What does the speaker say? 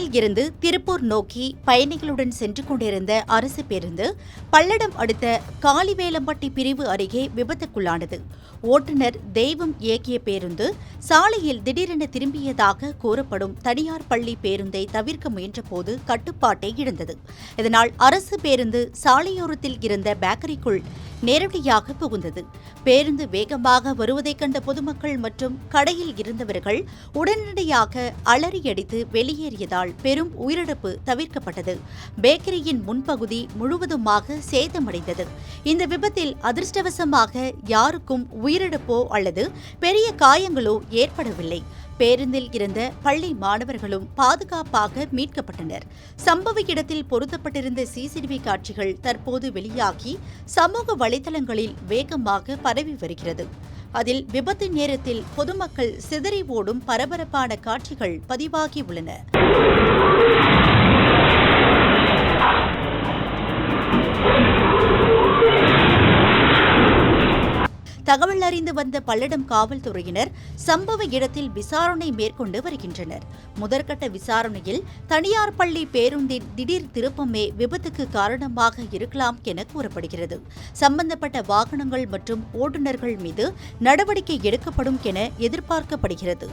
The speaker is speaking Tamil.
சேலத்தில் இருந்து திருப்பூர் நோக்கி பயணிகளுடன் சென்று கொண்டிருந்த அரசு பேருந்து பல்லடம் அடுத்த காளிவேலம்பட்டி பிரிவு அருகே விபத்துக்குள்ளானது. ஓட்டுநர் தெய்வம் இயக்கிய பேருந்து சாலையில் திடீரென திரும்பியதாக கூறப்படும் தனியார் பள்ளி பேருந்தை தவிர்க்க முயன்றபோது கட்டுப்பாட்டை இழந்தது. இதனால் அரசு பேருந்து சாலையோரத்தில் இருந்த பேக்கரிக்குள் நேரடியாக புகுந்தது. பேருந்து வேகமாக வருவதைக் கண்ட பொதுமக்கள் மற்றும் கடையில் இருந்தவர்கள் உடனடியாக அலறியடித்து வெளியேறியதால் பெரும் உயிரிழப்பு தவிர்க்கப்பட்டது. பேக்கரியின் முன்பகுதி முழுவதுமாக சேதமடைந்தது. இந்த விபத்தில் அதிர்ஷ்டவசமாக யாருக்கும் உயிரிழப்போ அல்லது பெரிய காயங்களோ ஏற்படவில்லை. பேருந்தில் இருந்த பள்ளி மாணவர்களும் பாதுகாப்பாக மீட்கப்பட்டனர். சம்பவ இடத்தில் பொருத்தப்பட்டிருந்த சிசிடிவி காட்சிகள் தற்போது வெளியாகி சமூக வலைதளங்களில் வேகமாக பரவி வருகிறது. அதில் விபத்து நேரத்தில் பொதுமக்கள் சிதறி ஓடும் பரபரப்பான காட்சிகள் பதிவாகியுள்ளன. தகவல் அறிந்து வந்த பல்லடம் காவல்துறையினர் சம்பவ இடத்தில் விசாரணை மேற்கொண்டு வருகின்றனர். முதற்கட்ட விசாரணையில் தனியார் பள்ளி பேருந்தின் திடீர் திருப்பமே விபத்துக்கு காரணமாக இருக்கலாம் என கூறப்படுகிறது. சம்பந்தப்பட்ட வாகனங்கள் மற்றும் ஓட்டுநர்கள் மீது நடவடிக்கை எடுக்கப்படும் என எதிர்பார்க்கப்படுகிறது.